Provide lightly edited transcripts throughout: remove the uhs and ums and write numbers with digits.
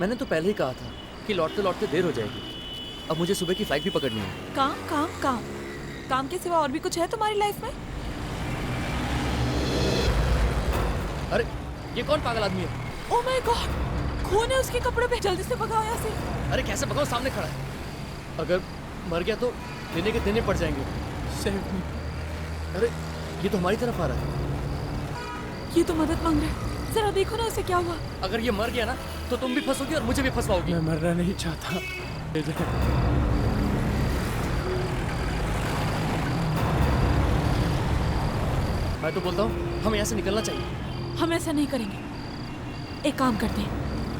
मैंने तो पहले ही कहा था कि लौटते लौटते देर हो जाएगी। अब मुझे सुबह की फ्लाइट भी पकड़नी है। काम काम काम काम के सिवा और भी कुछ है तुम्हारी लाइफ में? अरे ये कौन पागल आदमी है? ओह माय गॉड, खून है उसके कपड़े पे। जल्दी से भगाओ यहाँ से। अरे कैसे भगाओ, सामने खड़ा है। अगर मर गया तो देने के देने पड़ जाएंगे। अरे ये तो हमारी तरफ आ रहा है। ये तो मदद मांग रहा है। जरा देखो ना उसे क्या हुआ। अगर ये मर गया ना तो तुम भी फंसोगी और मुझे भी फंसवाओगी। मैं मरना नहीं चाहता। मैं तो बोलता हूँ हमें यहाँ से निकलना चाहिए। हम ऐसा नहीं करेंगे। एक काम करते हैं,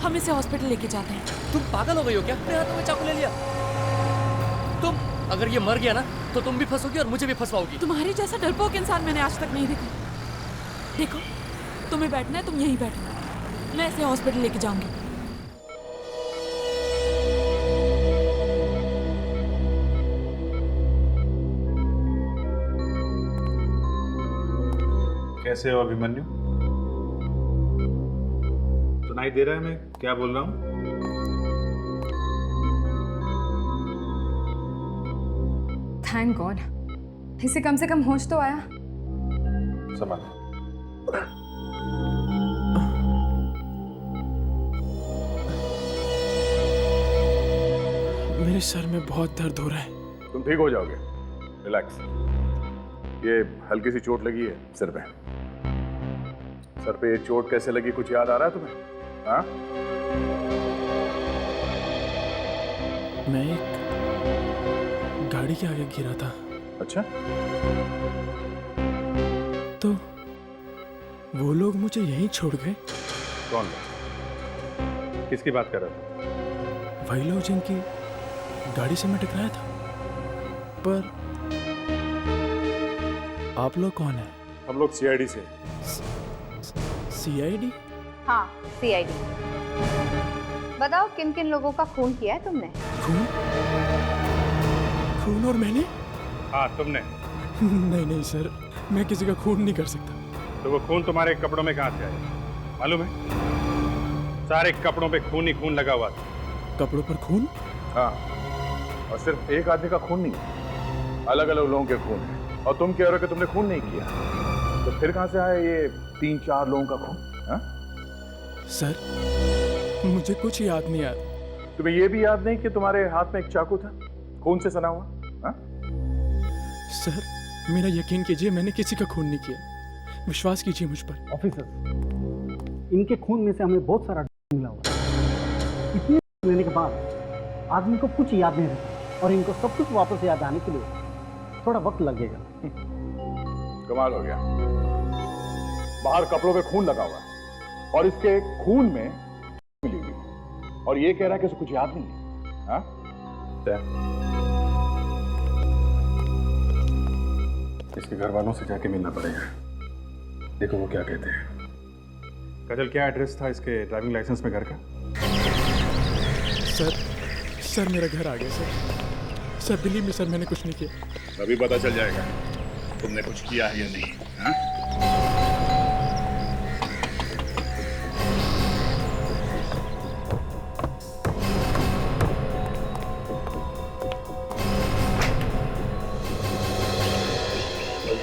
हम इसे हॉस्पिटल लेके जाते हैं। तुम पागल हो गई हो क्या? अपने हाथों में चाकू ले लिया। तुम अगर ये मर गया ना तो तुम भी फंसोगी और मुझे भी फंसवाओगी। तुम्हारे जैसा डरपोक इंसान मैंने आज तक नहीं देखा। देखो, तुम्हें बैठना है, तुम यहीं बैठो। मैं इसे हॉस्पिटल लेके जाऊंगी। कैसे हो अभिमन्यु? सुनाई दे रहा है मैं क्या बोल रहा हूँ? थैंक गॉड, इसे कम से कम होश तो आया। संभाल। मेरे सर में बहुत दर्द हो रहा है। तुम ठीक हो जाओगे, रिलैक्स। ये हल्की सी चोट लगी है सिर पे। सर पे ये चोट कैसे लगी कुछ याद आ रहा है तुम्हें? हाँ? मैं एक गाड़ी के आगे गिरा था। अच्छा, तो वो लोग मुझे यहीं छोड़ गए। कौन लोग? किसकी बात कर रहे हो? वही लोग जिनकी गाड़ी से मैं टकराया था। पर आप लोग कौन है? हम लोग सीआईडी से। सीआईडी? हाँ, सीआईडी। बताओ किन किन लोगों का खून किया है तुमने? खून? खून और मैंने? हाँ तुमने। नहीं नहीं सर, मैं किसी का खून नहीं कर सकता। तो वो खून तुम्हारे कपड़ों में कहाँ से आया मालूम है? सारे कपड़ों पे खून ही खून लगा हुआ था। कपड़ों पर खून? हाँ, और सिर्फ एक आदमी का खून नहीं, अलग अलग लोगों के खून है। और तुम कह रहे हो कि तुमने खून नहीं किया, तो फिर कहाँ से आया ये 3-4 लोगों का खून? हाँ? सर मुझे कुछ याद नहीं आ रहा। तुम्हें ये भी याद नहीं कि तुम्हारे हाथ में एक चाकू था खून से सना हुआ? हाँ? सर मेरा यकीन कीजिए, मैंने किसी का खून नहीं किया। विश्वास कीजिए मुझ पर। ऑफिसर, इनके खून में से हमें बहुत सारा मिला हुआ है। इतने लेने के बाद आदमी को कुछ याद नहीं रहता और इनको सब कुछ वापस याद आने के लिए थोड़ा वक्त लगेगा। कमाल हो गया। बाहर कपड़ों पे खून लगा हुआ है और इसके खून में मिली हुई, और ये कह रहा है कि उसे कुछ याद नहीं है। हाँ? इसके घर वालों से जाके मिलना पड़ेगा। देखो वो क्या कहते हैं। काजल, क्या एड्रेस था इसके ड्राइविंग लाइसेंस में घर का? सर मेरा घर आ गया sir. Sir believe me sir, मैंने कुछ नहीं किया। अभी पता चल जाएगा तुमने कुछ किया है या नहीं। हाँ?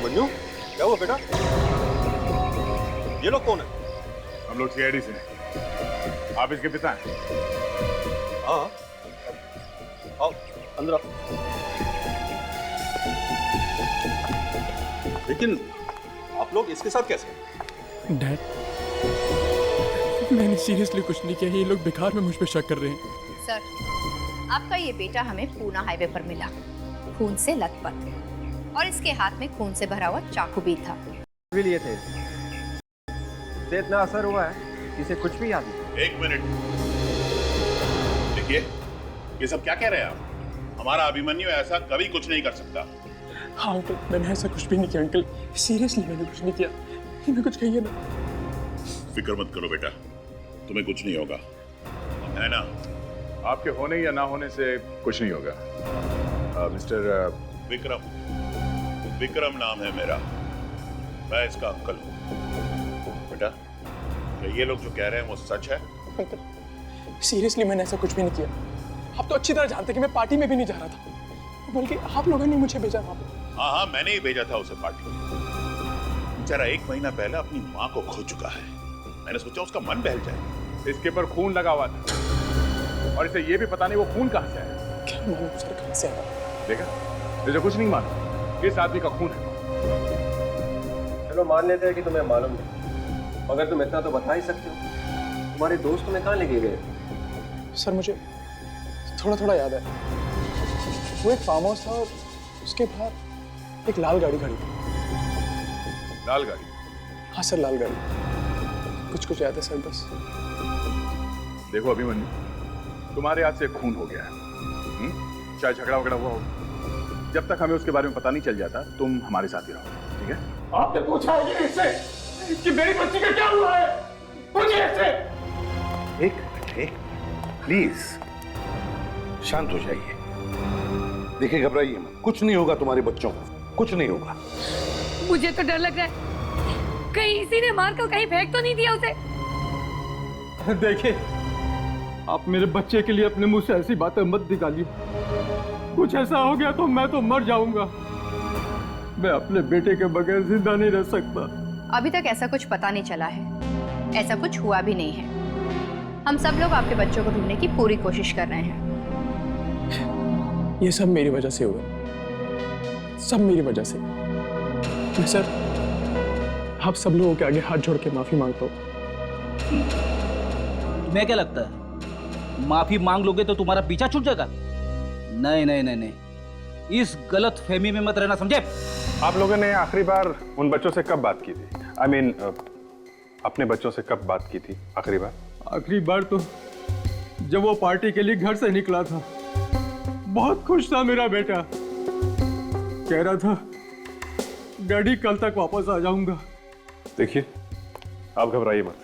मन्नू, क्या हुआ बेटा? ये लोग कौन है? हम लोग सीआईडी से हैं। आप इसके पिता हैं? हाँ, आओ अंदर आओ। लेकिन आप लोग इसके साथ कैसे? डैड, मैंने सीरियसली कुछ नहीं किया। ये लोग बेकार में मुझ पे शक कर रहे हैं। सर, आपका ये बेटा हमें पूना हाईवे पर मिला, खून से लथपथ, और इसके हाथ में खून से भरा हुआ चाकू भी था। भी लिए थे। इससे इतना असर हुआ है, इसे कुछ भी याद नहीं। एक मिनट, देखिए ये सब क्या कह रहे हैं आप? हमारा अभिमन्यु ऐसा कभी कुछ नहीं कर सकता। हाँ अंकल, मैंने ऐसा कुछ भी नहीं किया। अंकल सीरियसली मैंने कुछ नहीं किया। इन्हें कुछ कहिए ना। फिक्र मत करो बेटा, तुम्हें कुछ नहीं होगा, है ना? आपके होने या ना होने से कुछ नहीं होगा। मिस्टर विक्रम नाम है मेरा, मैं इसका अंकल हूँ। बेटा, क्या ये लोग जो कह रहे हैं वो सच है? सीरियसली मैंने ऐसा कुछ भी नहीं किया। आप तो अच्छी तरह जानते कि मैं पार्टी में भी नहीं जा रहा था, बल्कि आप लोगों ने मुझे भेजा वहां पे। हाँ, मैंने ही भेजा था उसे पार्टी में। बेचारा 1 महीना पहले अपनी माँ को खो चुका है। मैंने सोचा उसका मन बहल जाए। इसके पर खून लगा हुआ था और इसे ये भी पता नहीं वो खून कहां से आया। क्या मालूम सर कहां से आया। देखा, तुझे कुछ नहीं मालूम, इस आदमी का खून है। चलो मान लेते हैं कि तुम्हें मालूम नहीं, मगर तुम इतना तो बता ही सकते हो, तुम्हारे दोस्त तुम्हें कहाँ लेके गए? सर मुझे थोड़ा थोड़ा याद है, वो एक फार्म हाउस था और उसके बाहर एक लाल गाड़ी खड़ी थी। लाल गाड़ी? हाँ सर, लाल गाड़ी। कुछ याद है सर बस। देखो अभिमन्यु, तुम्हारे हाथ से खून हो गया है। चाहे झगड़ा वगड़ा हुआ हो, जब तक हमें उसके बारे में पता नहीं चल जाता तुम हमारे साथ ही रहो, ठीक है? आपने पूछा है इससे कि मेरी बच्ची का क्या हुआ है? पूछिए इससे। एक प्लीज शांत हो जाइए। देखिए, घबराइए मत, कुछ नहीं होगा तुम्हारे बच्चों को, कुछ नहीं होगा। मुझे तो डर लग रहा है, कहीं इसी ने मार कर कहीं फेंक तो नहीं दिया उसे। देखिए, आप मेरे बच्चे के लिए अपने मुंह से ऐसी बातें मत निकालिए। कुछ ऐसा हो गया तो मैं तो मर जाऊंगा। मैं अपने बेटे के बगैर जिंदा नहीं रह सकता। अभी तक ऐसा कुछ पता नहीं चला है, ऐसा कुछ हुआ भी नहीं है। हम सब लोग आपके बच्चों को ढूंढने की पूरी कोशिश कर रहे हैं। ये सब मेरी वजह से हुआ, सब मेरी वजह से। मैं सर आप सब लोगों के आगे हाथ जोड़ के माफी मांगता हूँ। तुम्हें क्या लगता है माफी मांग लोगे तो तुम्हारा पीछा छूट जाएगा? नहीं नहीं नहीं नहीं, इस गलत फहमी में मत रहना, समझे? आप लोगों ने आखिरी बार उन बच्चों से कब बात की थी? I mean, अपने बच्चों से कब बात की थी आखिरी बार? आखिरी बार तो जब वो पार्टी के लिए घर से निकला था। बहुत खुश था मेरा बेटा, कह रहा था डैडी कल तक वापस आ जाऊंगा। देखिए, आप घबराइए मत,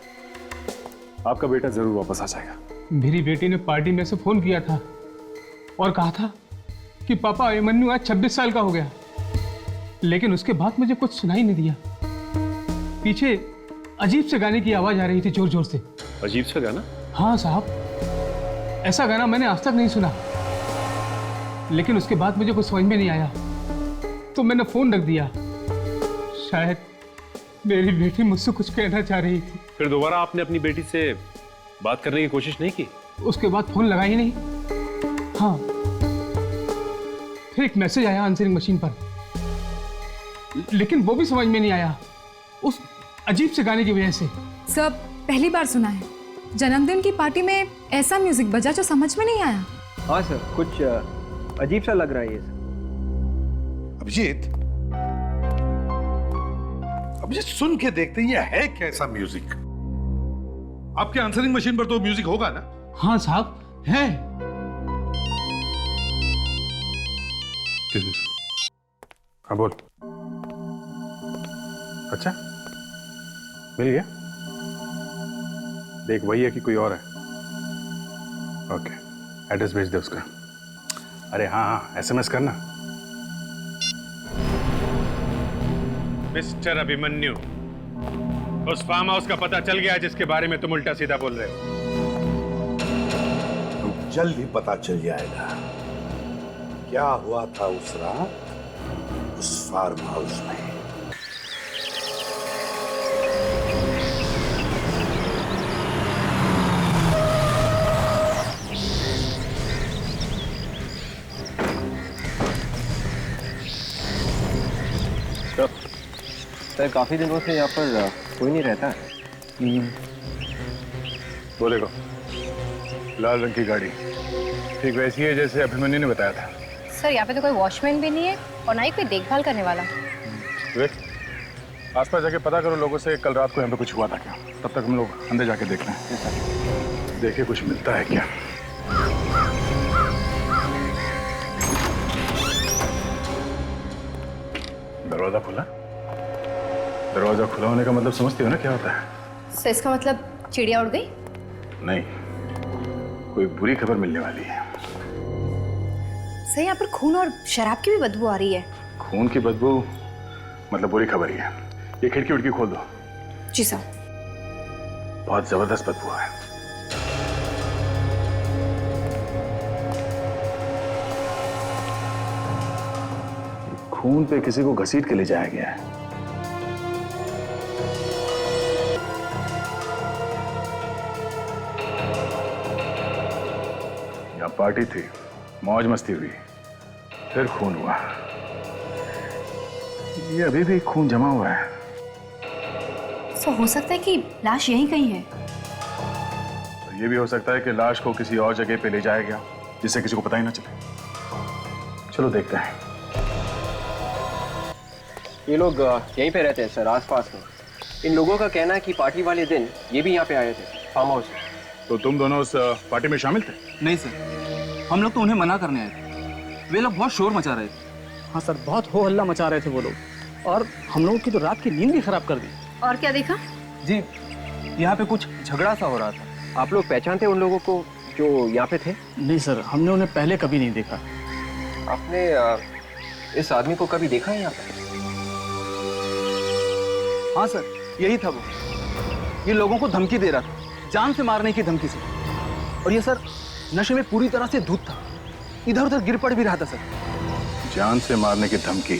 आपका बेटा जरूर वापस आ जाएगा। मेरी बेटी ने पार्टी में से फोन किया था और कहा था कि पापा अभिमन्यु आज 26 साल का हो गया, लेकिन उसके बाद मुझे कुछ सुनाई नहीं दिया। पीछे अजीब से गाने की आवाज आ रही थी, जोर जोर से। अजीब सा गाना? हाँ साहब, ऐसा गाना मैंने आज तक नहीं सुना। लेकिन उसके बाद मुझे कुछ समझ में नहीं आया तो मैंने फोन रख दिया। शायद मेरी बेटी मुझसे कुछ कहना चाह रही थी। फिर दोबारा आपने अपनी बेटी से बात करने की कोशिश नहीं की? उसके बाद फोन लगा ही नहीं। हाँ, फिर एक मैसेज आया आंसरिंग मशीन पर, लेकिन वो भी समझ में नहीं आया उस अजीब से गाने की वजह से। सब पहली बार सुना है, जन्मदिन की पार्टी में ऐसा म्यूजिक बजा जो समझ में नहीं आया। हाँ सर, कुछ अजीब सा लग रहा है ये। अभिजीत, सुन के देखते हैं ये है कैसा म्यूजिक? आपके आंसरिंग मशीन पर तो म्यूजिक होगा ना? हाँ साहब, है। हाँ बोल। अच्छा, मिल गया? देख, वही है कि कोई और है? ओके, एड्रेस भेज दे उसका। अरे हाँ, एसएमएस करना। मिस्टर अभिमन्यु, उस फार्म हाउस का पता चल गया जिसके बारे में तुम उल्टा सीधा बोल रहे हो? तो जल्द ही पता चल जाएगा क्या हुआ था उस रात उस फार्म हाउस में। सर, काफी दिनों से यहाँ पर कोई नहीं रहता है। बोलेगा, लाल रंग की गाड़ी ठीक वैसी है जैसे अभिमन्यु ने बताया था। सर, यहाँ पे तो कोई वॉचमैन भी नहीं है और ना ही कोई देखभाल करने वाला। आसपास जाके पता करो लोगों से कल रात को यहाँ पे कुछ हुआ था क्या। तब तक हम लोग अंदर जाके देख लें, देखे कुछ मिलता है क्या। दरवाजा खुला? दरवाजा खुला होने का मतलब समझती हो ना क्या होता है? सर, इसका मतलब चिड़िया उड़ गई? नहीं, कोई बुरी खबर मिलने वाली है। सर, यहाँ पर खून और शराब की भी बदबू आ रही है। खून की बदबू मतलब बुरी खबर ही है। ये खिड़की उड़की खोल दो। जी सर। बहुत जबरदस्त बदबू है। खून पे किसी को घसीट के ले जाया गया है। यहाँ पार्टी थी, मौज मस्ती हुई, फिर खून हुआ। ये अभी भी खून जमा हुआ है। तो हो सकता है कि लाश यहीं कहीं है। तो ये भी हो सकता है कि लाश को किसी और जगह पे ले जाया गया जिससे किसी को पता ही ना चले। चलो देखते हैं। ये लोग यहीं पे रहते हैं सर, आसपास में। इन लोगों का कहना है कि पार्टी वाले दिन ये भी यहाँ पे आए थे, फार्म हाउस। तो तुम दोनों उस पार्टी में शामिल थे? नहीं सर, हम लोग तो उन्हें मना करने आए थे। वे लोग बहुत शोर मचा रहे थे। हाँ सर, बहुत हो हल्ला मचा रहे थे वो लोग, और हम लोगों की तो रात की नींद भी खराब कर दी। और क्या देखा? जी, यहाँ पे कुछ झगड़ा सा हो रहा था। आप लोग पहचानते उन लोगों को जो यहाँ पे थे? नहीं सर, हमने उन्हें पहले कभी नहीं देखा। आपने इस आदमी को कभी देखा है यहाँ पे? हाँ सर, यही था वो। ये लोगों को धमकी दे रहा था, जान से मारने की धमकी से। और ये सर नशे में पूरी तरह से धुत था, इधर उधर गिर पड़ भी रहा था सर। जान से मारने की धमकी,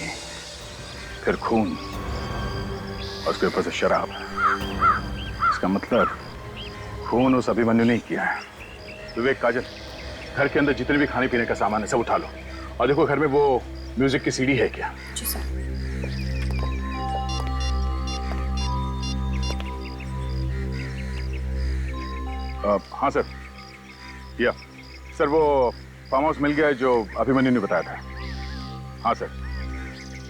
फिर खून, और उसके ऊपर से शराब। इसका मतलब खून उस अभिमन्यु ने किया है। विवेक, काजल, घर के अंदर जितने भी खाने पीने का सामान है सब उठा लो, और देखो घर में वो म्यूजिक की सीडी है क्या? जी सर। हाँ सर, या सर वो फार्म हाउस मिल गया है जो अभिमन्यु ने बताया था। हाँ सर,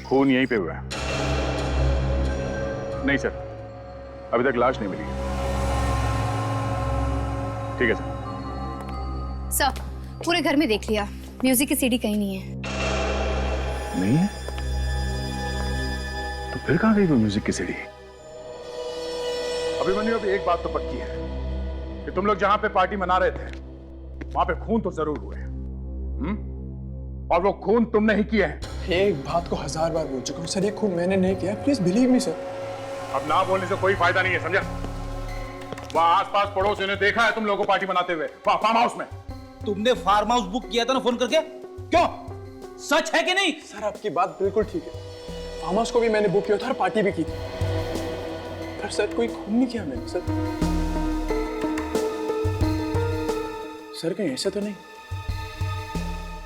खून यहीं पे हुआ है। नहीं सर, अभी तक लाश नहीं मिली। ठीक है सर। सर, पूरे घर में देख लिया, म्यूजिक की सीडी कहीं नहीं है। नहीं है? तो फिर कहाँ गई वो म्यूजिक की सीडी? अभिमन्यु, अभी एक बात तो पक्की है कि तुम लोग जहां पे पार्टी मना रहे थे वहां पे खून तो जरूर हुए। और वो खून तुमने ही किए हैं। एक बात को 1000 बार बोल चुका हूँ सर, ये खून मैंने नहीं किया, प्लीज बिलीव मी सर। अब ना बोलने से कोई फायदा नहीं है, समझा? वहां आसपास पड़ोसियों ने देखा है तुम लोगों को पार्टी मनाते हुए फार्म हाउस में। तुमने फार्म हाउस बुक किया था ना फोन करके? क्यों, सच है कि नहीं? सर आपकी बात बिल्कुल ठीक है, फार्म हाउस को भी मैंने बुक किया था और पार्टी भी की थी, पर सर कोई खून नहीं किया मैंने सर। सर कहीं ऐसा तो नहीं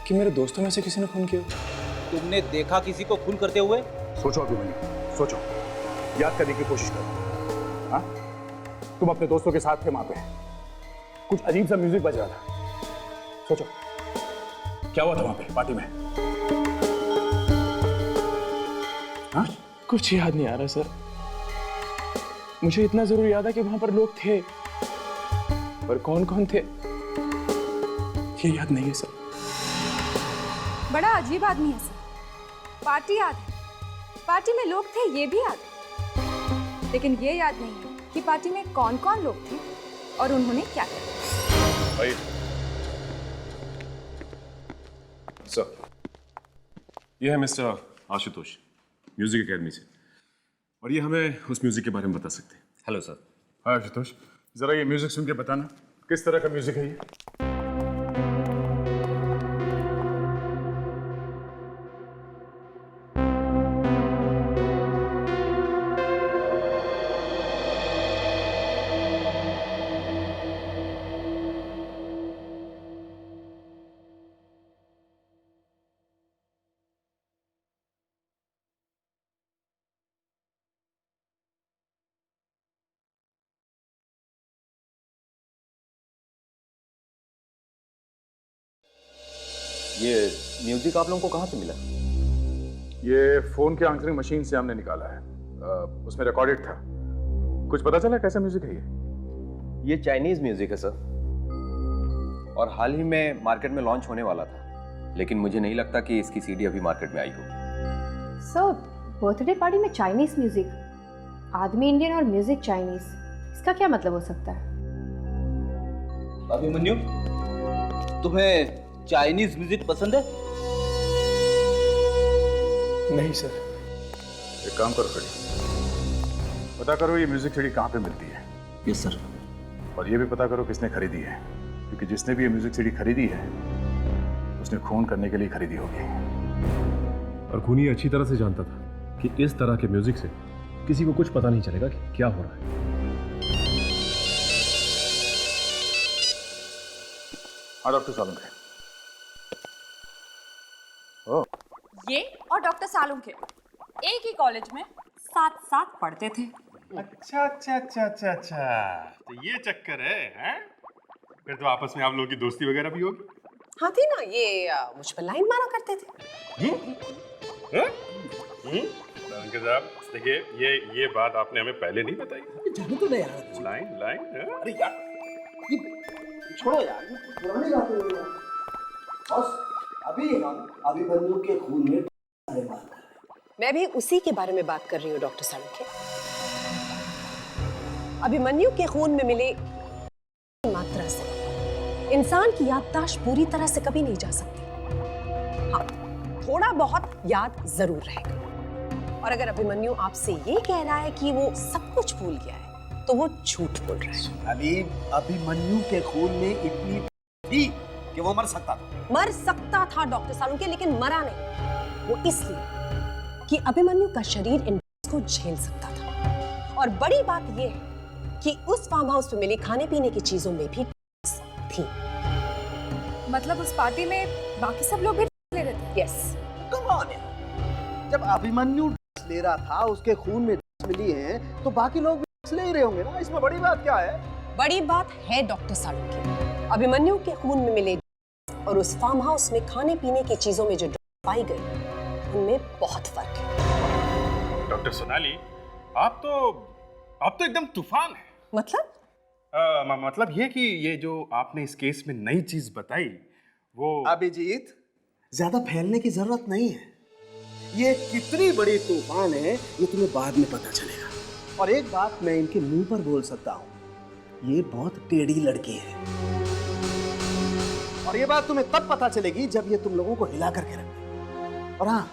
कि मेरे दोस्तों में से किसी ने खून किया? तुमने देखा किसी को खून करते हुए? सोचो अभिमन्यु, सोचो, याद करने की कोशिश करो। हाँ, तुम अपने दोस्तों के साथ थे वहां पे, कुछ अजीब सा म्यूजिक बज रहा था। सोचो क्या हुआ था वहां पे पार्टी में? हाँ, कुछ याद नहीं आ रहा सर। मुझे इतना जरूर याद है कि वहां पर लोग थे, पर कौन कौन थे ये याद नहीं है सर। बड़ा अजीब आदमी है सर। पार्टी याद है, पार्टी में लोग थे ये भी याद है, लेकिन ये याद नहीं है कि पार्टी में कौन कौन लोग थे और उन्होंने क्या किया। भाई सर, ये है मिस्टर आशुतोष, म्यूजिक एकेडमी से, और ये हमें उस म्यूजिक के बारे में बता सकते हैं। Hello sir. हाँ आशुतोष, जरा ये म्यूजिक सुन के बताना किस तरह का म्यूजिक है ये? ये म्यूजिक आप लोगों को कहाँ से मिला? ये फोन के आंसरिंग मशीन से हमने निकाला है, उसमें रिकॉर्डेड था। कुछ पता चला कैसा म्यूजिक है ये? ये चाइनीज म्यूजिक है सर, और हाल ही में मार्केट में लॉन्च होने वाला था, लेकिन मुझे नहीं लगता कि इसकी सीडी अभी मार्केट में आई होगी। सर, बर्थडे पार्टी में चाइनीज म्यूजिक, आदमी इंडियन और म्यूजिक चाइनीज, इसका क्या मतलब हो सकता है? अभिमन्यु, तुम्हें चाइनीज म्यूजिक पसंद है? नहीं सर। एक काम करो खड़ी, पता करो ये म्यूजिक सीडी कहाँ पे मिलती है। Yes sir. और ये भी पता करो किसने खरीदी है, क्योंकि जिसने भी ये म्यूजिक सीडी खरीदी है उसने खून करने के लिए खरीदी होगी। और खूनी अच्छी तरह से जानता था कि इस तरह के म्यूजिक से किसी को कुछ पता नहीं चलेगा कि क्या हो रहा है। हाँ डॉक्टर सालुंखे। ये और डॉक्टर सालुंखे एक ही कॉलेज में साथ साथ पढ़ते थे। अच्छा अच्छा अच्छा अच्छा अच्छा, तो ये चक्कर है, हैं? फिर तो आपस में आप लोगों की दोस्ती वगैरह भी होगी। हाँ थी ना, ये मुझ पर लाइन मारा करते थे। सालुंखे साहब देखिए, ये बात आपने हमें पहले नहीं बताई। जाने तो नहीं यार। लाइन लाइन, हैं? अरे यार ये छोड़ो यार, ये पुरानी बातें हो यार। बस अभी हम अभिमन्यु के खून में बारे में बात कर रहे हैं। मैं भी उसी के बारे में बात कर रही हूँ डॉक्टर सालुंखे। अभिमन्यु के खून में मिले मात्रा से इंसान की याददाश्त पूरी तरह से कभी नहीं जा सकती। हाँ, थोड़ा बहुत याद जरूर रहेगा। और अगर अभिमन्यु आपसे ये कह रहा है कि वो सब कुछ भूल गया है, तो वो झूठ बोल रहा है। अली, अभिमन्यु के खून में इतनी थी कि वो मर सकता था। मर सकता था डॉक्टर सालुंखे, लेकिन मरा नहीं। वो इसलिए कि अभिमन्यु का शरीर इन को झेल सकता था। और बड़ी बात यह है कि उस फार्म हाउस में मिली खाने पीने की चीजों में भी थी। मतलब उस पार्टी में बाकी सब लोग भी ले रहे थे? यस। कम ऑन यार, जब अभिमन्यु ले रहा था, उसके खून में मिली हैं, तो बाकी लोग भी ले ही रहे होंगे ना। इसमें बड़ी बात क्या है? बड़ी बात है डॉक्टर सालुंखे, अभिमन्यु के खून में मिले और उस फार्म हाउस में खाने पीने की चीजों में जो पाई गई, उनमें बहुत फर्क है। डॉक्टर सोनाली, आप तो एकदम तूफान है। मतलब? मतलब ये कि ये जो आपने इस केस में नई चीज बताई वो। अभिजीत, ज्यादा फैलने की जरूरत नहीं है। ये कितनी बड़ी तूफान है ये तुम्हें बाद में पता चलेगा। और एक बात मैं इनके मुंह पर बोल सकता हूँ, ये बहुत टेढ़ी लड़की है। और ये बात तुम्हें तब पता चलेगी जब ये तुम लोगों को हिला करके रखे। और हाँ,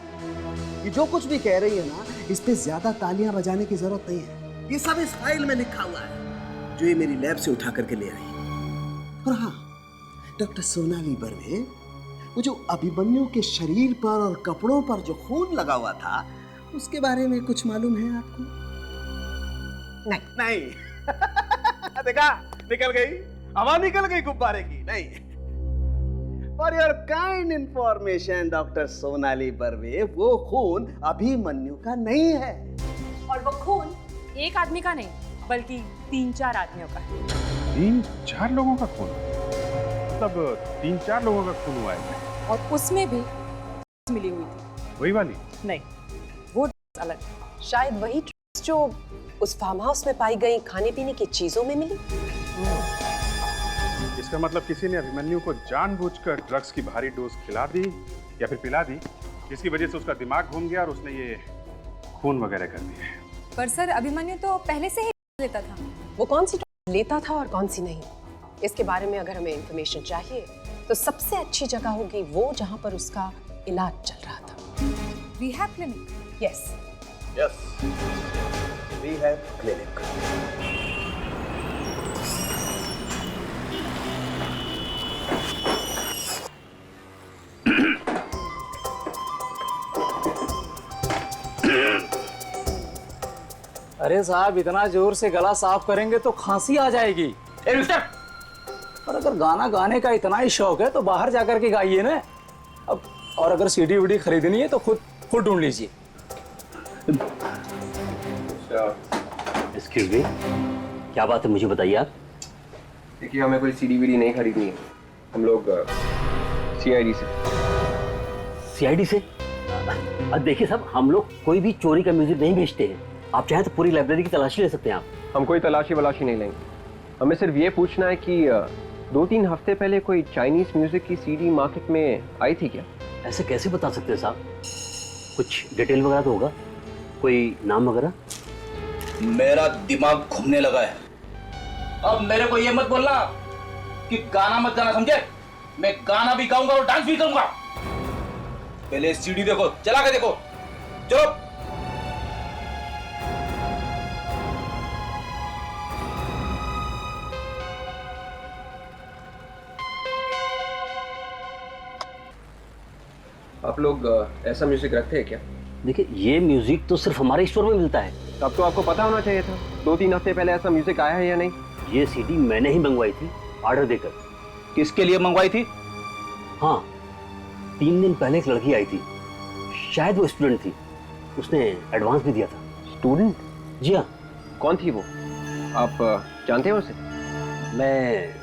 ये जो कुछ भी कह रही है ना, इस पे ज्यादा तालियां बजाने की जरूरत नहीं है। ये सब इस फाइल में लिखा हुआ है जो ये मेरी लैब से उठा करके ले आई। और हाँ डॉक्टर सोनाली बर्वे, वो जो अभिमन्यु के शरीर पर और कपड़ों पर जो खून लगा हुआ था, उसके बारे में कुछ मालूम है आपको? नहीं। देखा, निकल गई हवा, निकल गई गुब्बारे की। नहीं। For your kind information doctor Sonali Barve, वो खून अभिमन्यु का नहीं है। और वो खून एक आदमी का नहीं, बल्कि 3-4 आदमियों का है। 3-4 लोगों का खून? मतलब 3-4 लोगों का खून हुआ है? और उसमें भी मिली हुई थी। वही वाली? नहीं, वो अलग। शायद वही जो उस फार्म हाउस में पाई गई खाने पीने की चीजों में मिली। इसका मतलब किसी ने अभिमन्यु को जानबूझकर ड्रग्स की भारी डोज खिला दी या फिर पिला दी, जिसकी वजह से उसका दिमाग घूम गया और उसने ये खून वगैरह कर दिया। पर सर, अभिमन्यु तो पहले से ही लेता था। वो कौन सी लेता था और कौन सी नहीं, इसके बारे में अगर हमें इंफॉर्मेशन चाहिए तो सबसे अच्छी जगह होगी वो जहां पर उसका इलाज चल रहा था। Rehab clinic? Yes yes, rehab clinic. अरे साहब, इतना जोर से गला साफ करेंगे तो खांसी आ जाएगी। ए मिस्टर, और अगर गाना गाने का इतना ही शौक है तो बाहर जाकर के गाइए ना। अब और अगर सीडी वीडी खरीदनी है तो खुद ढूंढ लीजिए। एक्सक्यूज मी, क्या बात है, मुझे बताइए आप। देखिए, हमें कोई सीडी वीडी नहीं खरीदनी है। हम लोग सीआईडी से। सीआईडी से? अब देखिए साहब, हम लोग कोई भी चोरी का म्यूजिक नहीं बेचते हैं। आप चाहें तो पूरी लाइब्रेरी की तलाशी ले सकते हैं आप। हम कोई तलाशी वलाशी नहीं लेंगे। हमें सिर्फ ये पूछना है कि 2-3 हफ्ते पहले कोई चाइनीज म्यूजिक की सीडी मार्केट में आई थी क्या? ऐसे कैसे बता सकते हैं साहब, कुछ डिटेल वगैरह तो होगा, कोई नाम वगैरह? मेरा दिमाग घूमने लगा है। अब मेरे को ये मत बोलना कि गाना मत गाना, समझे? मैं गाना भी गाऊंगा और डांस भी करूंगा। पहले सीडी देखो, चला के देखो। चलो। आप लोग ऐसा म्यूजिक रखते हैं क्या? देखिए, ये म्यूजिक तो सिर्फ हमारे स्टोर में मिलता है। तब तो आपको पता होना चाहिए था। 2-3 हफ्ते पहले ऐसा म्यूजिक आया है या नहीं? ये सीडी मैंने ही मंगवाई थी, ऑर्डर देकर। किसके लिए मंगवाई थी? हाँ, 3 दिन पहले एक लड़की आई थी, शायद वो स्टूडेंट थी, उसने एडवांस भी दिया था। स्टूडेंट? जी हाँ। कौन थी वो? आप जानते हैं उसे? मैं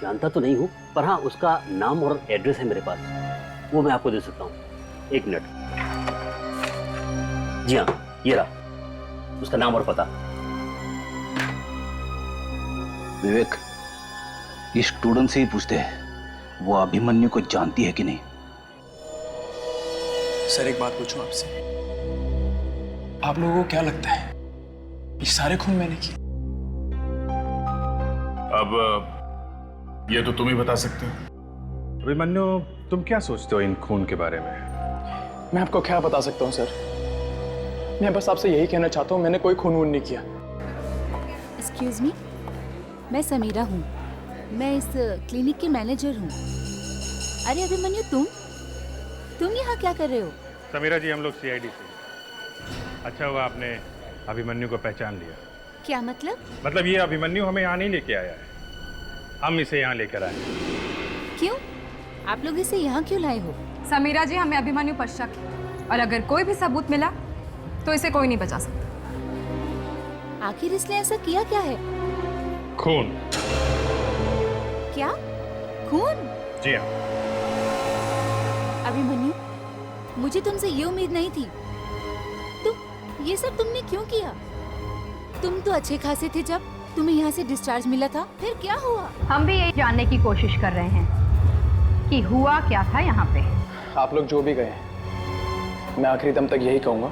जानता तो नहीं हूँ, पर हाँ, उसका नाम और एड्रेस है मेरे पास, वो मैं आपको दे सकता हूँ। 1 मिनट। जी हाँ, ये रहा उसका नाम और पता। विवेक, इस स्टूडेंट से ही पूछते हैं वो अभिमन्यु को जानती है कि नहीं। सर, एक बात पूछूं आपसे, आप लोगों को क्या लगता है ये सारे खून मैंने किए? अब ये तो तुम ही बता सकते हो। अभिमन्यु, तुम क्या सोचते हो इन खून के बारे में? मैं आपको क्या बता सकता हूँ सर, मैं बस आपसे यही कहना चाहता हूँ, मैंने कोई खून वून नहीं किया। एक्सक्यूज मी, मैं समीरा हूँ, मैं इस क्लिनिक की मैनेजर हूँ। अरे अभिमन्यु, तुम यहाँ क्या कर रहे हो? समीरा जी, हम लोग CID से। अच्छा हुआ आपने अभिमन्यु को पहचान लिया। क्या मतलब? मतलब ये अभिमन्यु हमें यहाँ नहीं लेके आया है, हम इसे यहाँ लेकर आए। क्यों? आप लोग इसे यहाँ क्यों लाए हो? समीरा जी, हमें अभिमन्यु पर शक है और अगर कोई भी सबूत मिला तो इसे कोई नहीं बचा सकता। आखिर इसने ऐसा किया क्या है? खून। क्या? खून? जी हाँ। अभिमन्यु, मुझे तुमसे ये उम्मीद नहीं थी। ये सब तुमने क्यों किया? तुम तो अच्छे खासे थे जब तुम्हें यहाँ से डिस्चार्ज मिला था, फिर क्या हुआ? हम भी यही जानने की कोशिश कर रहे हैं कि हुआ क्या था यहाँ पे। आप लोग जो भी गए, मैं आखिरी दम तक यही कहूंगा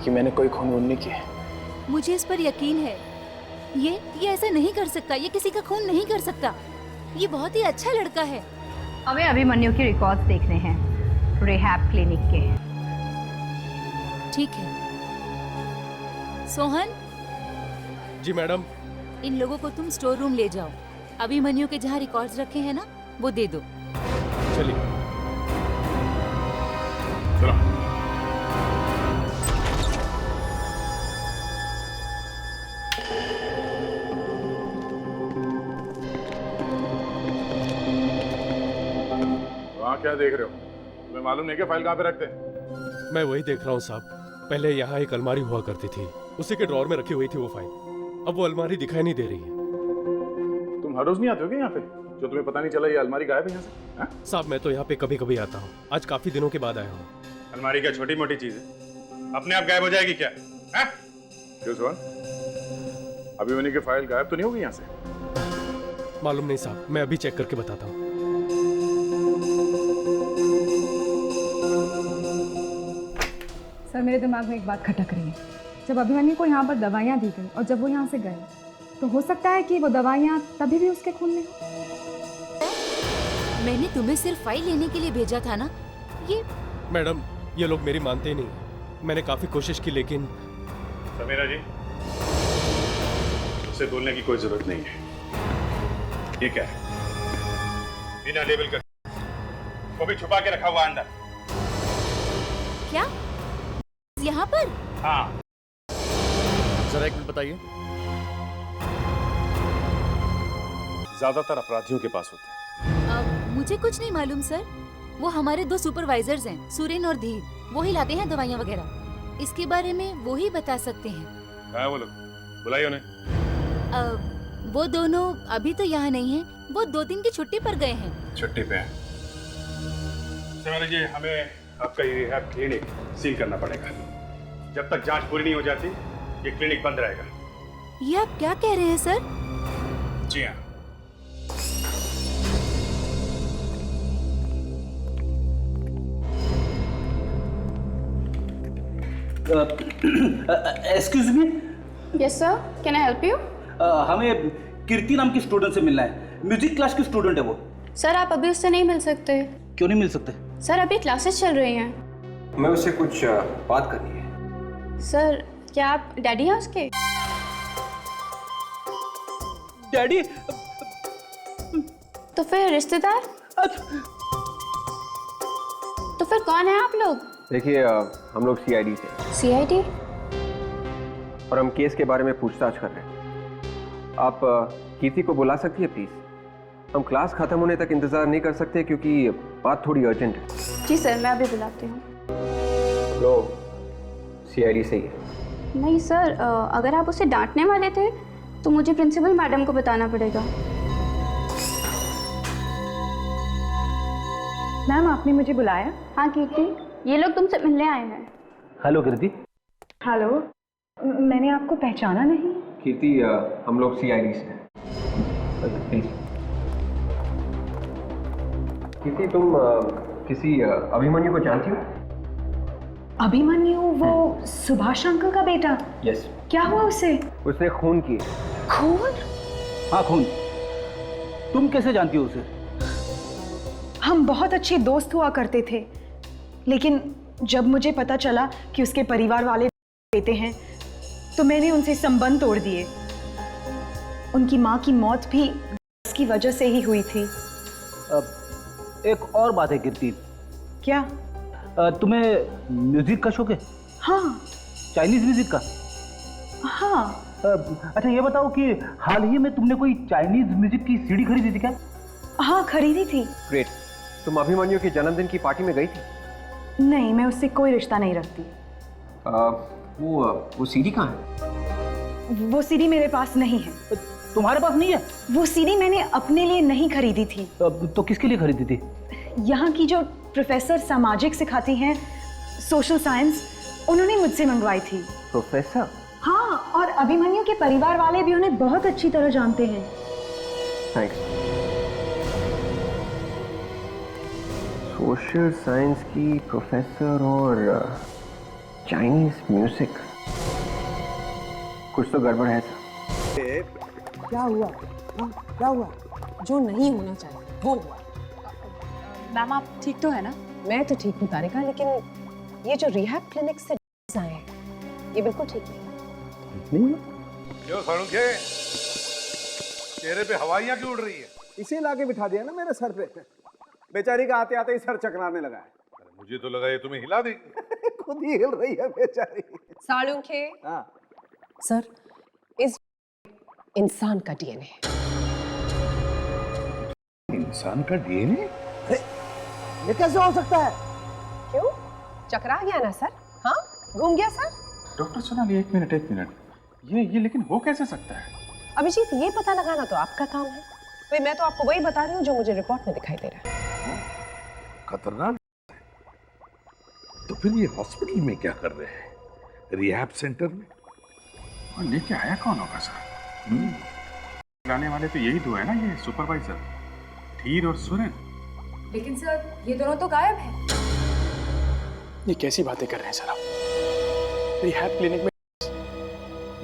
कि मैंने कोई खून वून नहीं किया। मुझे इस पर यकीन है, ये ऐसा नहीं कर सकता, ये किसी का खून नहीं कर सकता। ये बहुत ही अच्छा लड़का है। हमें अभिमन्यु के रिकॉर्ड्स देखने हैं रिहैब क्लिनिक के। ठीक है सोहन। जी मैडम। इन लोगों को तुम स्टोर रूम ले जाओ, अभिमन्यु के जहाँ रिकॉर्ड्स रखे हैं ना, वो दे दो। चलिए। चलो। वहाँ क्या देख रहे हो? तुम्हें मालूम नहीं क्या फाइल कहाँ पे रखते हैं? मैं वही देख रहा हूँ साहब। पहले यहाँ एक अलमारी हुआ करती थी, उसी के ड्रॉर में रखी हुई थी वो फाइल। अब वो अलमारी दिखाई नहीं दे रही है। तुम हर रोज नहीं आते हो क्या यहाँ पे, जो तुम्हें पता नहीं चला ये अलमारी गायब है यहाँ से? हाँ? साहब, मैं तो यहाँ पे कभी कभी आता हूँ, आज काफी दिनों के बाद आया हूँ। अलमारी क्या छोटी मोटी चीज है, अपने आप गायब हो जाएगी क्या? क्यों सोहन, अभिमन्यु की फाइल गायब तो नहीं होगी यहाँ से? मालूम नहीं साहब, मैं अभी चेक करके बताता हूँ। सर, मेरे दिमाग में एक बात खटक रही है। जब अभिमन्यु को यहाँ पर दवाइयाँ दी गई और जब वो यहाँ से गए, तो हो सकता है कि वो दवाइयाँ तभी भी उसके खून में हो। मैंने तुम्हें सिर्फ फाइल लेने के लिए भेजा था ना। ये मैडम, ये लोग मेरी मानते ही नहीं। मैंने काफी कोशिश की, लेकिन समीरा जी, उसे बोलने की कोई जरूरत नहीं है। ये क्या है? बिना लेबल कर वो भी छुपा के रखा हुआ अंदर। क्या यहाँ पर? हाँ। जरा एक मिनट बताइए। ज्यादातर अपराधियों के पास होते हैं। मुझे कुछ नहीं मालूम सर। वो हमारे 2 सुपरवाइजर्स हैं, सुरेन और धीर। वो ही लाते हैं दवाइयाँ वगैरह। इसके बारे में वो ही बता सकते हैं। कहाँ है वो लोग? बुलाइए उन्हें। वो दोनों अभी तो यहाँ नहीं है, वो 2 दिन की छुट्टी पर गए हैं। छुट्टी पे हैं। समीरा जी, हमें आपका ये रिहैब क्लिनिक सील करना पड़ेगा। जब तक जांच पूरी नहीं हो जाती, ये क्लिनिक बंद रहेगा। ये आप क्या कह रहे हैं सर? जी हाँ। Excuse me. Yes sir, can I help you? हमें कीर्ति नाम की स्टूडेंट से मिलना है। म्यूजिक क्लास की स्टूडेंट है वो। सर, आप अभी उससे नहीं मिल सकते। क्यों नहीं मिल सकते? सर, अभी क्लासेस चल रही हैं। मैं उससे कुछ बात करनी है। सर, क्या आप डैडी हैं उसके? डैडी? तो फिर रिश्तेदार? फिर कौन है आप लोग? देखिए हम लोग सीआईडी से। सीआईडी? और हम केस के बारे में पूछताछ कर रहे हैं। आप कीर्ति को बुला सकती है प्लीज? हम क्लास खत्म होने तक इंतजार नहीं कर सकते क्योंकि बात थोड़ी अर्जेंट है। जी सर, मैं अभी बुलाती हूँ। लो सीआईडी से ही है। नहीं सर, अगर आप उसे डांटने वाले थे तो मुझे प्रिंसिपल मैडम को बताना पड़ेगा। मैम, आपने मुझे बुलाया? हाँ कीर्ति, ये लोग तुमसे मिलने आए हैं। हेलो कीर्ति। हेलो, मैंने आपको पहचाना नहीं। कीर्ति हम लोग सीआईडी से हैं। प्लीज कीर्ति, तुम किसी अभिमन्यु को जानती हो? अभिमन्यु, वो सुभाष अंकल का बेटा? यस। क्या हुआ उसे? उसने खून किया। खून? हाँ खून। तुम कैसे जानती हो उसे? हम बहुत अच्छे दोस्त हुआ करते थे, लेकिन जब मुझे पता चला कि उसके परिवार वाले बेटे हैं तो मैंने उनसे संबंध तोड़ दिए। उनकी माँ की मौत भी इसकी वजह से ही हुई थी। एक और बात है कीर्ति। क्या? तुम्हें म्यूजिक का शौक है? हाँ। चाइनीज म्यूजिक का? हाँ। अच्छा ये बताओ कि हाल ही में तुमने कोई चाइनीज म्यूजिक की सीडी खरीदी थी क्या? हाँ, खरीदी थी। ग्रेट। तुम अभिमन्यु के जन्मदिन की पार्टी में गई थी? नहीं, मैं उससे कोई रिश्ता नहीं रखती। वो सीडी कहाँ है? वो सीडी मेरे पास नहीं है। तुम्हारे पास नहीं है? वो सीडी मैंने अपने लिए नहीं खरीदी थी। तो किसके लिए खरीदी थी? यहाँ की जो प्रोफेसर सामाजिक सिखाती हैं, सोशल साइंस, उन्होंने मुझसे मंगवाई थी। प्रोफेसर? हाँ, और अभिमन्यु के परिवार वाले भी उन्हें बहुत अच्छी तरह जानते हैं। थैंक्स। सोशल साइंस की प्रोफेसर और चाइनीज म्यूजिक, कुछ तो गड़बड़ है सर। क्या हुआ? हाँ, क्या हुआ? जो नहीं होना चाहिए वो हुआ। मैम, आप ठीक तो है ना? मैं तो ठीक हूँ तारिका, लेकिन ये जो रिहैब क्लिनिक से आए हैं ये बिल्कुल ठीक नहीं। क्यों सालुंखे? चेहरे पे हवाइयाँ क्यों उड़ रही है? इसे लाके बिठा दिया ना मेरे सर पे। बेचारी का आते आते ही सर चकराने लगा है। मुझे तो लगा ये तुम्हें हिला देगी। खुद ही हिल रही है बेचारी। सालुंखे, हाँ सर, इस इंसान का डीएनए है। इंसान का डीएनए? ये कैसे हो सकता है? क्यों? चकरा गया ना सर? हाँ, घूम गया सर? डॉक्टर सोनाली, एक मिनट। ये लेकिन हो कैसे सकता है? अभिजीत, ये पता लगाना तो आपका काम है। भाई, मैं तो आपको वही बता रही हूँ जो मुझे रिपोर्ट में दिखाई दे रहा है। खतरनाक है। तो फिर ये हॉस्पिटल में क्या कर रहे हैं? रिहैब सेंटर में? और लेके आया कौन होगा सर? लाने वाले तो यही दो है ना, ये सुपरवाइजर धीर और सुरेन। लेकिन सर, ये दोनों तो गायब हैं। ये कैसी बातें कर रहे हैं सर आप? रिहैब क्लिनिक में,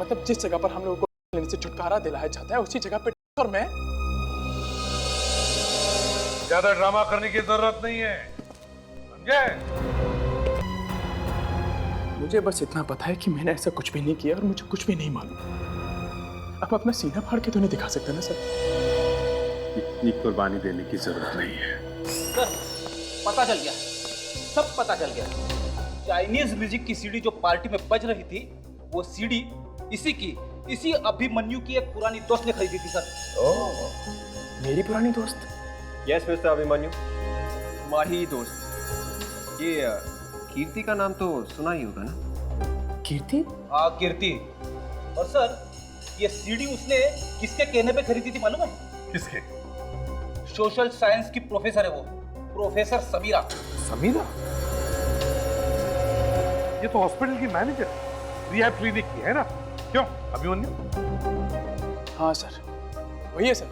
मतलब जिस जगह पर हम लोगों को क्लिनिक से छुटकारा दिलाया जाता है उसी जगह पे और मैं? ज्यादा ड्रामा करने की जरूरत नहीं है, समझे? मुझे बस इतना पता है कि मैंने ऐसा कुछ भी नहीं किया और मुझे कुछ भी नहीं मालूम। अब अपना सीना फाड़ के तो नहीं दिखा सकता ना सर? इतनी कुर्बानी देने की जरूरत नहीं है सर। पता चल गया, सब पता चल गया। चाइनीज म्यूजिक की सीडी जो पार्टी में बज रही थी, वो सीडी इसी अभिमन्यु की एक पुरानी दोस्त ने खरीदी थी सर। मेरी पुरानी दोस्त? यस मिस्टर अभिमन्यु, तुम्हारी दोस्त। ये कीर्ति का नाम तो सुना ही होगा ना? कीर्ति? हाँ, कीर्ति। और सर, ये सीडी उसने किसके कहने पे खरीदी थी मालूम है? किसके? सोशल साइंस की प्रोफेसर है वो, प्रोफेसर समीरा। समीरा? ये तो हॉस्पिटल की मैनेजर, रिहैब क्लिनिक की है ना? क्यों अभिमन्यु? हाँ सर, वही है सर।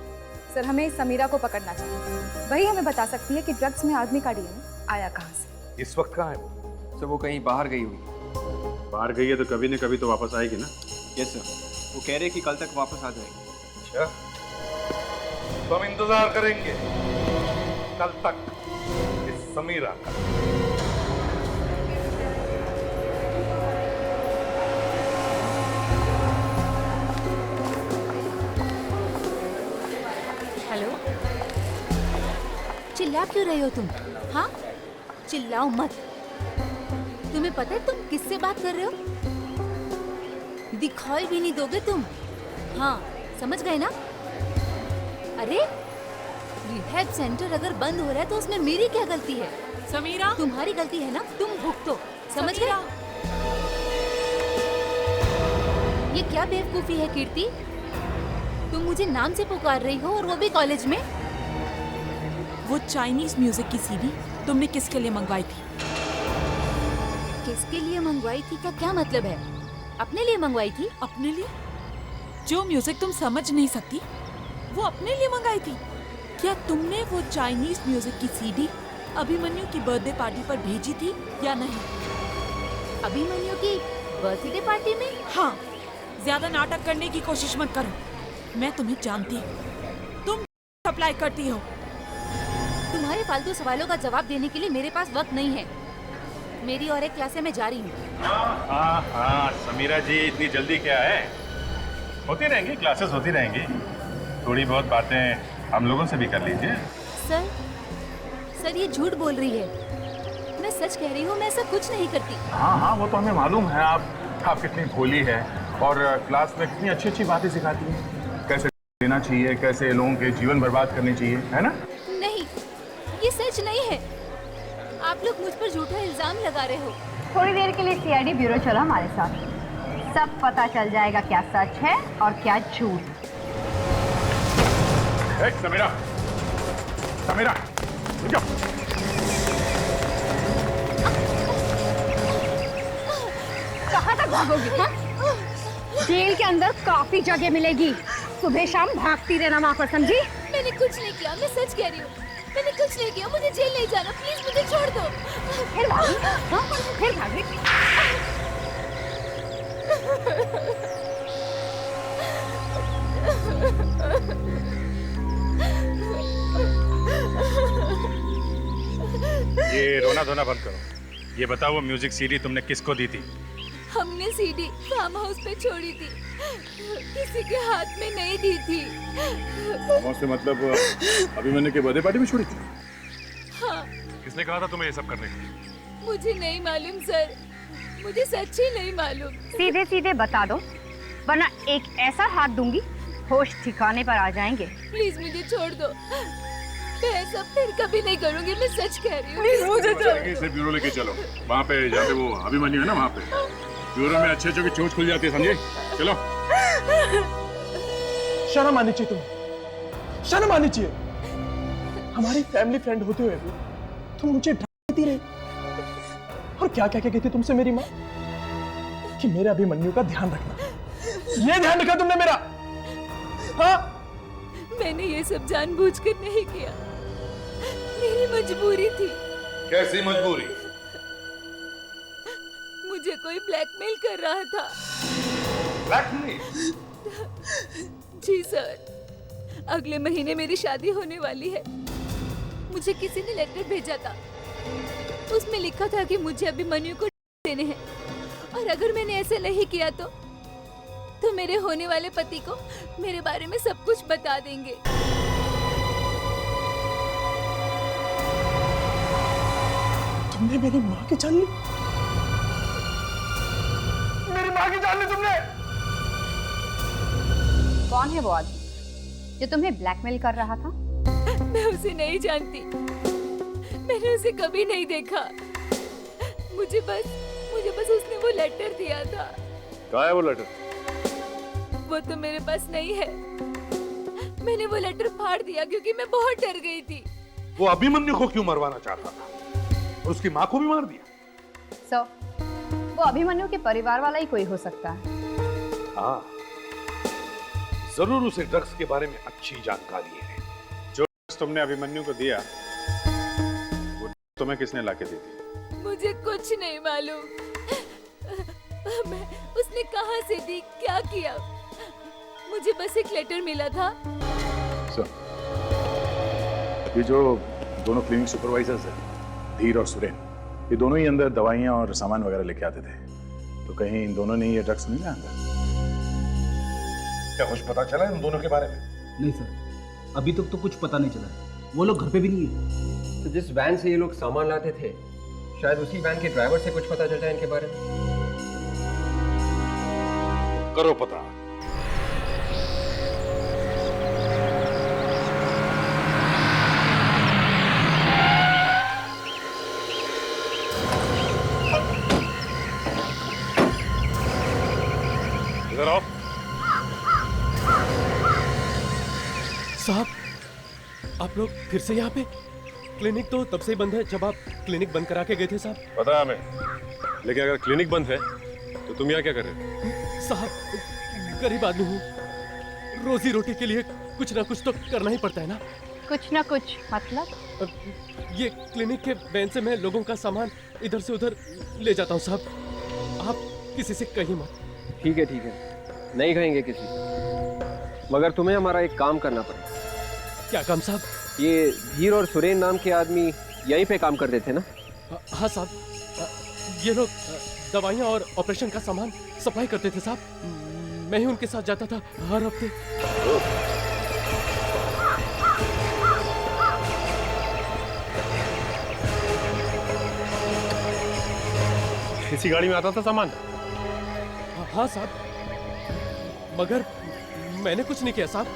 सर, हमें समीरा को पकड़ना चाहिए। वही हमें बता सकती है कि ड्रग्स में आदमी का डीएनए आया कहाँ से। इस वक्त कहाँ है वो? सर वो कहीं बाहर गई हुई। बाहर गई है तो कभी न कभी तो वापस आएगी ना? यस सर, वो कह रहे कि कल तक वापस आ जाएगी। अच्छा, तो हम इंतजार करेंगे कल तक इस समीरा का। हेलो, चिल्ला क्यों रहे हो तुम? हाँ, चिल्लाओ मत। तुम्हें पता है तुम किससे बात कर रहे हो? दिखाई भी नहीं दोगे तुम। हाँ, समझ गए ना? अरे रिहैब सेंटर अगर बंद हो रहा है तो उसमें मेरी क्या गलती है? समीरा, तुम्हारी गलती है ना, तुम भुगतो। समझ गए? ये क्या बेवकूफी है कीर्ति? तुम मुझे नाम से पुकार रही हो और वो भी कॉलेज में। वो चाइनीज म्यूजिक की सीडी तुमने किसके लिए मंगवाई थी? किसके लिए मंगवाई थी का क्या मतलब है? अपने लिए मंगवाई थी। अपने लिए? जो म्यूजिक तुम समझ नहीं सकती वो अपने लिए मंगाई थी। क्या तुमने वो चाइनीज म्यूजिक की सीडी अभिमन्यु की बर्थडे पार्टी पर भेजी थी या नहीं? अभिमन्यु की बर्थडे पार्टी में? हाँ, ज्यादा नाटक करने की कोशिश मत करो। मैं तुम्हें जानती हूँ, तुम अप्लाई करती हो। तुम्हारे फालतू सवालों का जवाब देने के लिए मेरे पास वक्त नहीं है। मेरी और एक क्लास है, मैं जा रही हूँ। हाँ समीरा जी, इतनी जल्दी क्या है? होती रहेंगी क्लासेस, होती रहेंगी। थोड़ी बहुत बातें हम लोगों से भी कर लीजिए। सर ये झूठ बोल रही है। मैं सच कह रही हूँ, मैं ऐसा कुछ नहीं करती। हाँ वो तो हमें मालूम है। आप कितनी भोली है और क्लास में कितनी अच्छी अच्छी बातें सिखाती हैं। कैसे देना चाहिए, कैसे लोगों के जीवन बर्बाद करने चाहिए, है ना? नहीं, ये सच नहीं है। आप लोग मुझ पर झूठा इल्जाम लगा रहे हो। थोड़ी देर के लिए सीआईडी ब्यूरो चलो हमारे साथ, सब पता चल जाएगा क्या सच है और क्या झूठ। समीरा, समीरा, कहाँ तक भागोगी? हाँ? जेल के अंदर काफी जगह मिलेगी, सुबह शाम भागती रहना वहाँ पर, समझी? मैंने कुछ नहीं किया, मैं सच कह रही हूँ। मैंने कुछ नहीं किया, मुझे जेल नहीं जाना, प्लीज मुझे छोड़ दो। फिर भागी? हाँ? फिर भागी? ये रोना धोना बंद करो। ये बताओ वो म्यूजिक सीडी तुमने किसको दी थी? हमने सीडी फार्म हाउस पे छोड़ी थी, किसी के हाथ में नहीं दी थी। से मतलब अभिमन्यु के बर्थडे पार्टी में छोड़ी थी? हाँ। किसने कहा था तुम्हें ये सब करने को? मुझे नहीं मालूम सर, मुझे सच्ची नहीं मालूम। सीधे सीधे बता दो, वरना एक ऐसा हाथ दूंगी होश ठिकाने पर आ जाएंगे। प्लीज मुझे छोड़ दो, मैं ऐसा फिर कभी नहीं करूंगी, मैं सच कह रही हूँ। इसे ब्यूरो लेके चलो, वहाँ पे जहाँ पे वो अभिमन्यु है ना, वहाँ पे ब्यूरो में अच्छे अच्छे की चोट खुल जाती है, समझे? चलो। शर्म आनी चाहिए तुम्हें, शर्म आनी चाहिए। हमारी फैमिली फ्रेंड होते हुए भी तुम मुझे डराती रही। और क्या क्या कहती तुमसे मेरी माँ कि मेरे अभिमन्यु का ध्यान रखना। ये ध्यान रखा तुमने मेरा? हाँ? मैंने ये सब जानबूझकर नहीं किया, मेरी मजबूरी थी। कैसी मजबूरी? मुझे कोई ब्लैकमेल कर रहा था। ब्लैकमेल? जी सर, अगले महीने मेरी शादी होने वाली है। मुझे किसी ने लेटर भेजा था, उसमें लिखा था कि मुझे अभिमन्यु को देने हैं, और अगर मैंने ऐसे नहीं किया तो मेरे होने वाले पति को मेरे बारे में सब कुछ बता देंगे। तुमने मेरी माँ की जान ली? मेरी माँ की जान ली तुमने? कौन है वो आदमी जो तुम्हें ब्लैकमेल कर रहा था? मैं उसे नहीं जानती, मैंने उसे कभी नहीं देखा। मुझे बस उसने वो लेटर दिया था। कहाँ है वो लेटर? वो तो मेरे पास नहीं है। मैंने वो लेटर फाड़ दिया क्योंकि मैं बहुत डर गई थी। वो अभिमन्यु को क्यों मरवाना चाहता था और उसकी माँ को भी मार दिया? वो अभिमन्यु के परिवार वाला ही कोई हो सकता है। हाँ, जरूर उसे ड्रग्स के बारे में अच्छी जानकारी है। जो ड्रग्स तुमने अभिमन्यु को दिया वो तुम्हें किसने लाके दी थी? मुझे कुछ नहीं मालूम। उसने कहां से दी, क्या किया, मुझे बस एक लेटर मिला था। सर, ये जो दोनों क्लिनिक सुपरवाइजर्स हैं, धीर और सुरेन, ये दोनों ही अंदर दवाइयां और सामान वगैरह लेके आते थे, तो कहीं इन दोनों ने ये ड्रग्स नहीं लिया अंदर? क्या कुछ पता चला इन दोनों के बारे में? नहीं सर, अभी तक तो कुछ पता नहीं चला। वो लोग घर पे भी नहीं है। तो जिस वैन से ये लोग सामान लाते थे शायद उसी वैन के ड्राइवर से कुछ पता चल जाए इनके बारे में। करो पता। इधर आओ। साहब, आप लोग फिर से यहाँ पे? क्लिनिक तो तब से ही बंद है जब आप क्लिनिक बंद करा के गए थे साहब। पता है हमें, लेकिन अगर क्लिनिक बंद है तो तुम यहाँ क्या कर रहे हो? साहब, गरीब आदमी हूँ, रोजी रोटी के लिए कुछ ना कुछ तो करना ही पड़ता है ना। कुछ ना कुछ मतलब? ये क्लिनिक के वैन से मैं लोगों का सामान इधर से उधर ले जाता हूँ साहब। आप किसी से कहीं मत। ठीक है, नहीं कहेंगे किसी, मगर तुम्हें हमारा एक काम करना पड़ेगा। क्या काम साहब? ये धीर और सुरेन नाम के आदमी यहीं पे काम करते थे ना? हाँ साहब, ये लोग दवाइयाँ और ऑपरेशन का सामान सप्लाई करते थे साहब। मैं ही उनके साथ जाता था हर हफ्ते। इसी गाड़ी में आता था सामान? हाँ साहब, मगर मैंने कुछ नहीं किया साहब।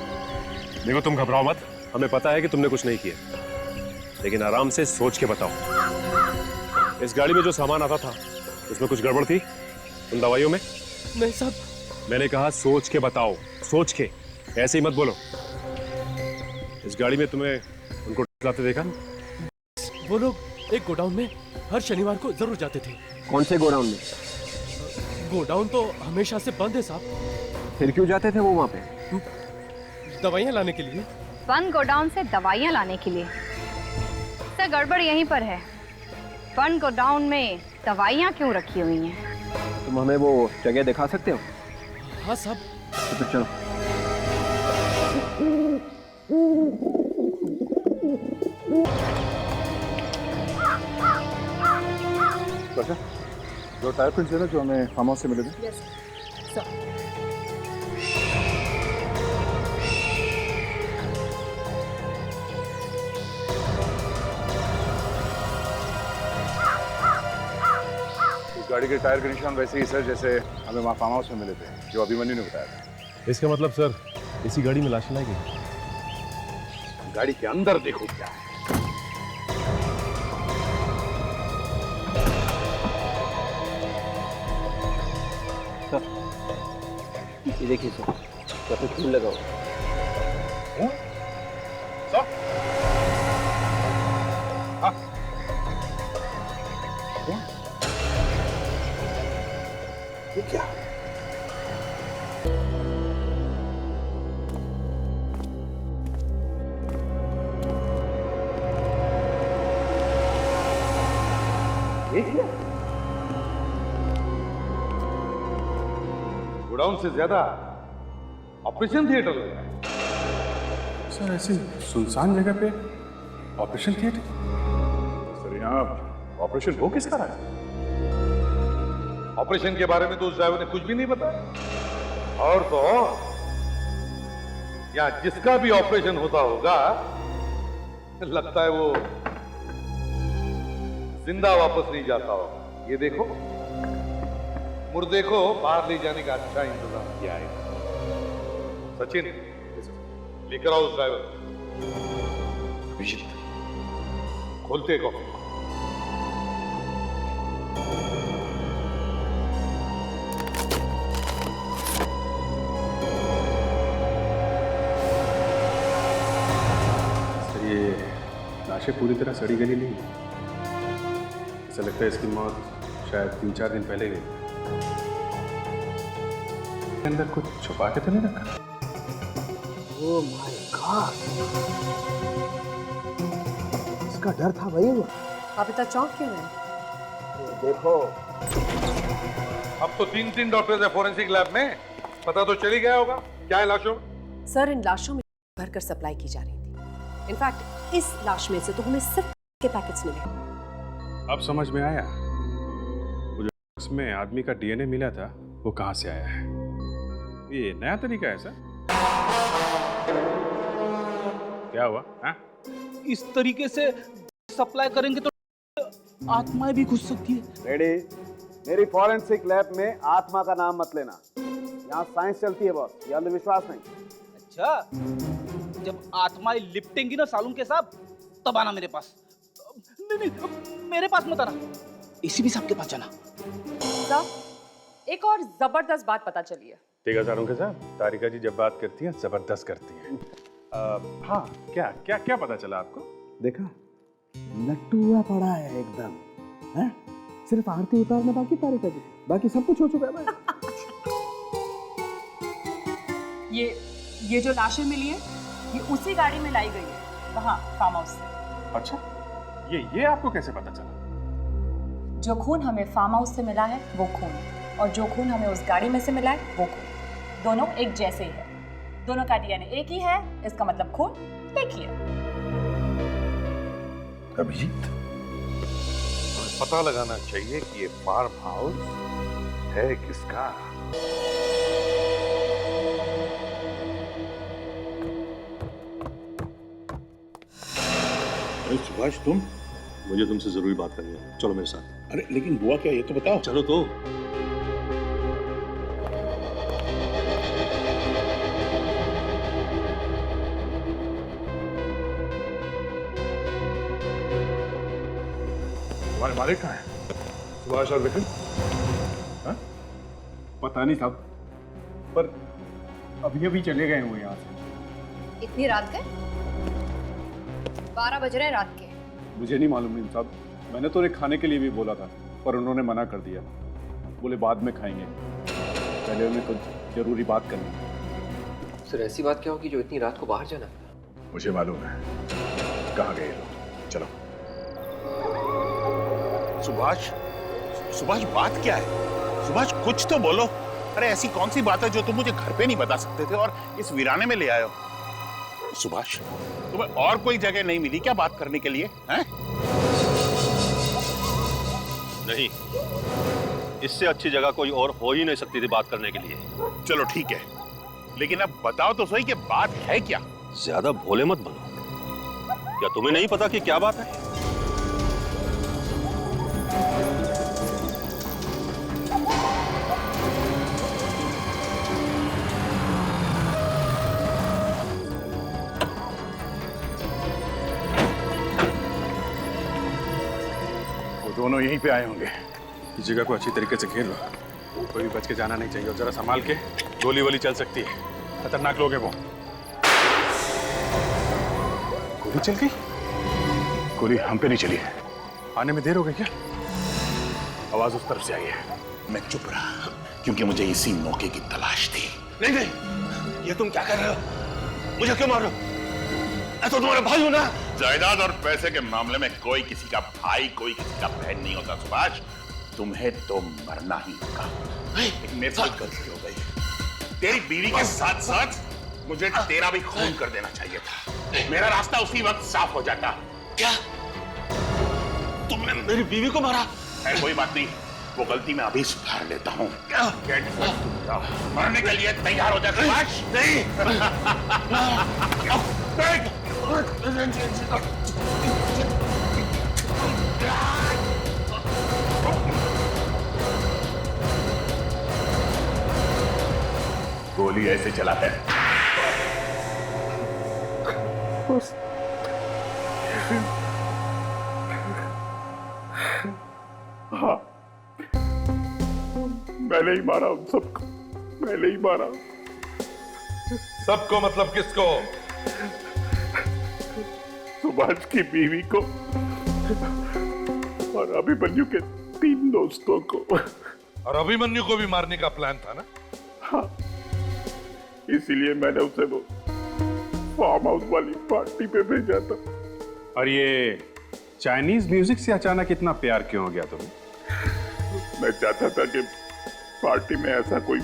देखो, तुम घबराओ मत, हमें पता है कि तुमने कुछ नहीं किया, लेकिन आराम से सोच के बताओ। इस गाड़ी में जो सामान आता था उसमें कुछ गड़बड़ थी उन दवाइयों में? नहीं साहब। मैंने कहा सोच के बताओ, सोच के, ऐसे ही मत बोलो। इस गाड़ी में तुम्हें उनको जाते देखा? वो लोग एक गोडाउन में हर शनिवार को जरूर जाते थे। कौन से गोडाउन में? गोडाउन तो हमेशा से बंद है साहब। फिर क्यों जाते थे वो वहाँ पे? दवाइयाँ लाने के लिए। बंद गोडाउन से दवाइयाँ लाने के लिए? सर, गड़बड़ यहीं पर है। बंद गोडाउन में दवाइयाँ क्यों रखी हुई हैं? तुम हमें वो जगह दिखा सकते हो? हाँ साहब। तो चलो। अच्छा, जो टायर प्रिंट्स है ना जो हमें फार्म हाउस से मिले थे? Yes sir. गाड़ी के टायर के निशान वैसे ही सर जैसे हमें वहाँ फार्म हाउस में मिले थे, जो अभिमन्यु ने बताया था। इसका मतलब सर इसी गाड़ी में लाश लाई गई? गाड़ी के अंदर देखो क्या है। ये देखिए सर, यहाँ पे खून लगा हुआ। ये क्या? ये क्या? गोडाउन से ज्यादा ऑपरेशन थिएटर लग रहा है। सर, ऐसी सुनसान जगह पे ऑपरेशन थिएटर? सर, यहाँ ऑपरेशन हो किसका रहा है? ऑपरेशन के बारे में तो उस ड्राइवर ने कुछ भी नहीं बताया। और तो और, यहाँ जिसका भी ऑपरेशन होता होगा लगता है वो जिंदा वापस नहीं जाता होगा। ये देखो, मुर्दे को बाहर ले जाने का अच्छा इंतजाम किया है। सचिन, लेकर आओ उस ड्राइवर। अभिजीत, खोलते कॉफी। ये लाशें पूरी तरह सड़ी गली नहीं है। ऐसा लगता है इसकी मौत शायद 3-4 दिन पहले हुई। अंदर कुछ छुपा के तो नहीं रखा? ओह माय गॉड, इसका डर था वही वो। आप इतना चौंक क्यों हैं? देखो, अब तो 3 डॉक्टर्स हैं फोरेंसिक लैब में। पता तो चल ही गया होगा क्या है लाशों में। सर, इन लाशों में भरकर सप्लाई की जा रही थी। इनफैक्ट इस लाश में से तो हमें सिर्फ के पैकेट्स मिले। अब समझ में आया, वो जो उसमें आदमी का डीएनए मिला था वो कहाँ से आया है। ये नया तरीका है सर? क्या हुआ? हाँ? इस तरीके से सप्लाई करेंगे तो आत्माएं भी घुस सकती है। रेडी? मेरी फॉरेंसिक लैब में आत्मा का नाम मत लेना। यहाँ साइंस चलती है बॉस, ये अंधविश्वास नहीं। अच्छा, जब आत्माएं लिपटेंगी ना सालून के साथ, तब आना मेरे पास। नहीं, मेरे पास मत आना, एसीपी साहब के पास जाना। एक और जबरदस्त बात पता चली है। ठीक है सारुण के साथ, तारिका जी जब बात करती हैं जबरदस्त करती हैं। हाँ, क्या क्या क्या पता चला आपको? देखा, लट्टू हुआ पड़ा है एकदम, हैं? सिर्फ आरती उतारना बाकी तारिका जी, बाकी सब कुछ हो चुका है भाई। ये जो लाशें मिली है, ये उसी गाड़ी में लाई गई है, वहाँ फार्म हाउस से। अच्छा, ये आपको कैसे पता चला? जो खून हमें फार्म हाउस से मिला है वो खून, और जो खून हमें उस गाड़ी में से मिला है वो खून, दोनों एक जैसे ही है। दोनों का डीएनए एक ही है, इसका मतलब खून एक ही है। अभिजीत, पता लगाना चाहिए कि ये फार्म हाउस है किसका। अरे सुभाष, तुम? मुझे तुमसे जरूरी बात करनी है, चलो मेरे साथ। अरे लेकिन हुआ क्या, ये तो बताओ। चलो तो। तुम्हारे मालिक कहाँ हैं? सुभाष और विपिन? हाँ? पता नहीं साहब, पर अभी अभी चले गए वो यहाँ से। इतनी रात के? 12 बज रहे हैं रात के। मुझे नहीं मालूम नहीं साहब, मैंने तो उन्हें खाने के लिए भी बोला था, पर उन्होंने मना कर दिया। बोले बाद में खाएंगे, पहले उन्हें कुछ जरूरी बात करनी है। सर ऐसी बात क्या होगी जो इतनी रात को बाहर जाना? मुझे मालूम है कहाँ गए लोग, चलो। सुभाष, सुभाष बात क्या है? सुभाष कुछ तो बोलो। अरे ऐसी कौन सी बात है जो तुम मुझे घर पे नहीं बता सकते थे और इस वीराने में ले आए हो? सुभाष, तुम्हें और कोई जगह नहीं मिली क्या बात करने के लिए? हैं? नहीं, इससे अच्छी जगह कोई और हो ही नहीं सकती थी बात करने के लिए। चलो ठीक है, लेकिन अब बताओ तो सही कि बात है क्या? ज्यादा भोले मत बनो। क्या तुम्हें नहीं पता कि क्या बात है? दोनों यहीं पे आए होंगे। इस जगह को अच्छी तरीके से घेर लो, कोई भी बच के जाना नहीं चाहिए, और जरा संभाल के, गोली वोली चल सकती है, खतरनाक लोग हैं वो। गोली चल गई? गोली हम पे नहीं चली है। आने में देर हो गई क्या? आवाज उस तरफ से आई है। मैं चुप रहा क्योंकि मुझे इसी मौके की तलाश थी। नहीं नहीं, ये तुम क्या कर रहे हो? मुझे क्यों मार रहे हो? मैं तो तुम्हारा भाई हूं ना। जायदाद और पैसे के मामले में कोई किसी का भाई, कोई किसी का बहन नहीं होता सुभाष। तुम्हें तो मरना ही होगा। लेकिन मेरे साथ गलती हो गई। तेरी बीवी के साथ साथ मुझे तेरा भी खून कर देना चाहिए था। मेरा रास्ता उसी वक्त साफ हो जाता। क्या? तुमने मेरी बीवी को मारा? है कोई बात नहीं, वो गलती मैं अभी सुधार लेता हूँ। मरने के लिए तैयार हो जा सुभाष। नहीं। गोली ऐसे चला है। हाँ, मैंने ही मारा उन सबको, मैंने ही मारा। सबको मतलब किसको? सुभाष की बीवी को और अभिमन्यु के 3 दोस्तों को। और अभिमन्यु को भी मारने का प्लान था ना? हाँ, इसीलिए मैंने उसे वो फार्म हाउस वाली पार्टी पे भेजा था। और ये चाइनीज म्यूजिक से अचानक इतना प्यार क्यों हो गया तुम्हें? मैं चाहता था कि पार्टी में ऐसा कोई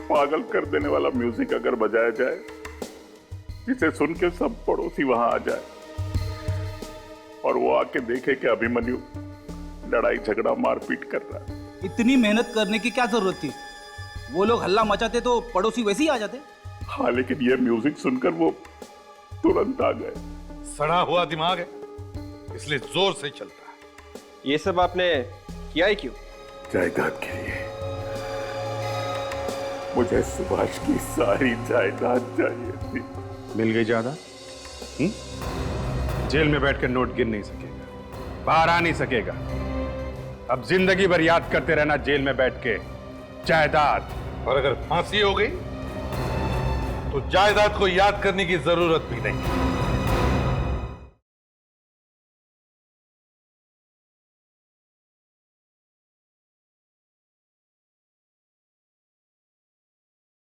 पागल कर देने वाला म्यूजिक अगर बजाया जाए जिसे सुन के सब पड़ोसी वहां आ जाए और वो आके देखे कि अभिमन्यु लड़ाई झगड़ा मारपीट कर रहा है। इतनी मेहनत करने की क्या जरूरत थी? वो लोग हल्ला मचाते तो पड़ोसी वैसे ही आ जाते। हाँ, लेकिन ये म्यूजिक सुनकर वो तुरंत आ गए। सड़ा हुआ दिमाग है, इसलिए जोर से चलता है। ये सब आपने किया ही क्यों? जायदाद के लिए। मुझे सुभाष की सारी जायदाद चाहिए थी। मिल गई जायदाद? जेल में बैठकर नोट गिन नहीं सकेगा, बाहर आ नहीं सकेगा। अब जिंदगी भर याद करते रहना जेल में बैठ के जायदाद। और अगर फांसी हो गई तो जायदाद को याद करने की जरूरत भी नहीं।